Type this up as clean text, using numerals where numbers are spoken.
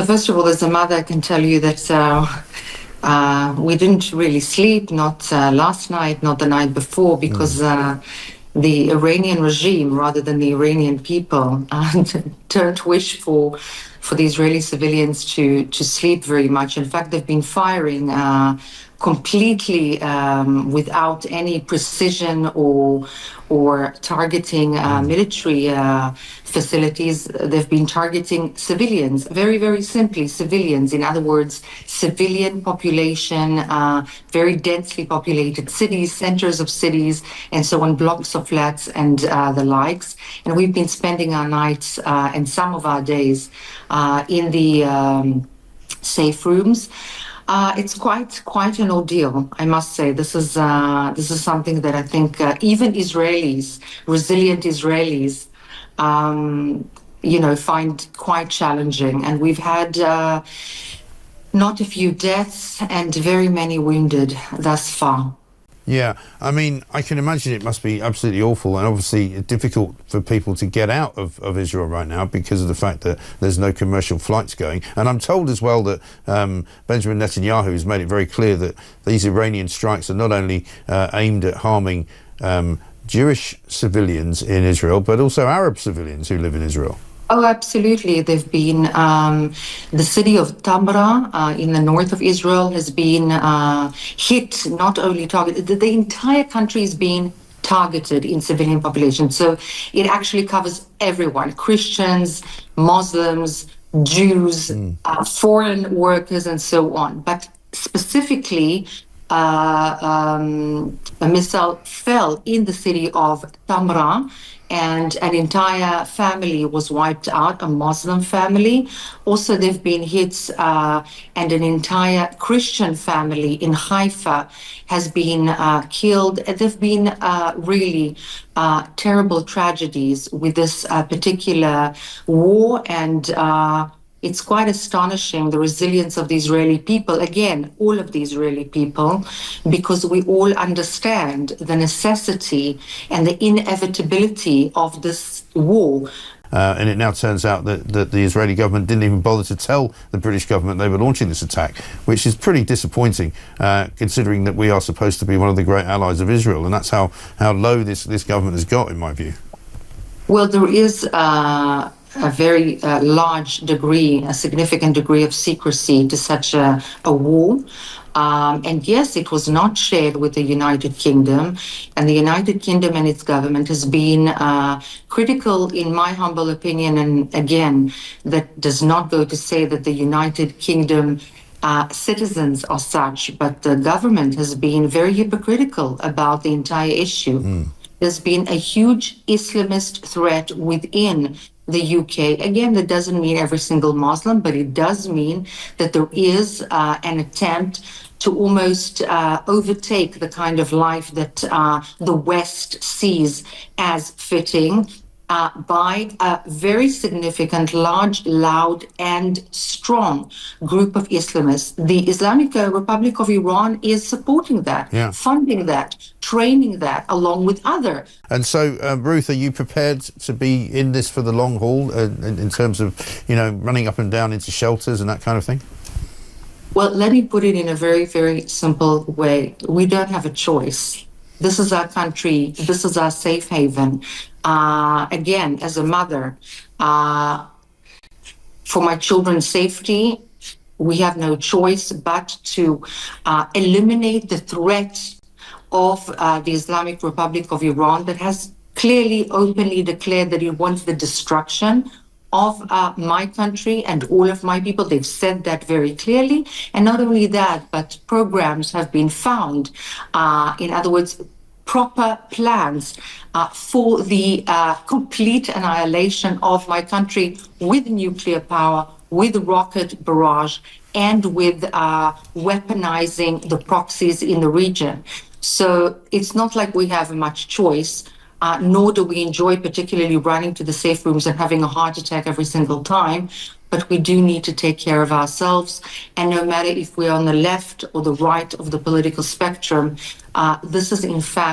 So first of all, as a mother, I can tell you that we didn't really sleep, not last night, not the night before, because the Iranian regime, rather than the Iranian people, don't wish for the Israeli civilians to sleep very much. In fact, they've been firing completely without any precision or targeting military facilities. They've been targeting civilians, very, very simply civilians. In other words, civilian population, very densely populated cities, centers of cities, and so on, blocks of flats and the likes. And we've been spending our nights and some of our days in the safe rooms. It's quite an ordeal, I must say. This is something that I think even Israelis, resilient Israelis, find quite challenging. And we've had not a few deaths and very many wounded thus far. Yeah, I mean, I can imagine it must be absolutely awful and obviously difficult for people to get out of Israel right now because of the fact that there's no commercial flights going. And I'm told as well that Benjamin Netanyahu has made it very clear that these Iranian strikes are not only aimed at harming Jewish civilians in Israel, but also Arab civilians who live in Israel. Oh, absolutely. They've been, the city of Tamra in the north of Israel has been hit, not only targeted, the entire country is being targeted in civilian population. So it actually covers everyone, Christians, Muslims, Jews, foreign workers, and so on. But specifically, a missile fell in the city of Tamra, and an entire family was wiped out, a Muslim family. Also, there've been hits, and an entire Christian family in Hifur has been killed. There've been really terrible tragedies with this particular war, and it's quite astonishing, the resilience of the Israeli people, again, all of the Israeli people, because we all understand the necessity and the inevitability of this war. And it now turns out that the Israeli government didn't even bother to tell the British government they were launching this attack, which is pretty disappointing, considering that we are supposed to be one of the great allies of Israel. And that's how low this government has got, in my view. Well, there is a very large degree, a significant degree of secrecy to such a war. And yes, it was not shared with the United Kingdom, and the United Kingdom and its government has been critical, in my humble opinion. And again, that does not go to say that the United Kingdom citizens are such, but the government has been very hypocritical about the entire issue. There's been a huge Islamist threat within the UK. Again, that doesn't mean every single Muslim, but it does mean that there is an attempt to almost overtake the kind of life that the West sees as fitting by a very significant, large, loud, and strong group of Islamists. The Islamic Republic of Iran is supporting that, funding that, training that, along with other. And so, Ruth, are you prepared to be in this for the long haul in terms of, running up and down into shelters and that kind of thing? Well, let me put it in a very, very simple way. We don't have a choice. This is our country. This is our safe haven. Again, as a mother, for my children's safety, we have no choice but to eliminate the threat of the Islamic Republic of Iran that has clearly, openly declared that it wants the destruction of my country and all of my people. They've said that very clearly. And not only that, but programs have been found, in other words, proper plans for the complete annihilation of my country with nuclear power, with rocket barrage, and with weaponizing the proxies in the region. So it's not like we have much choice, nor do we enjoy particularly running to the safe rooms and having a heart attack every single time. But we do need to take care of ourselves. And no matter if we're on the left or the right of the political spectrum, this is in fact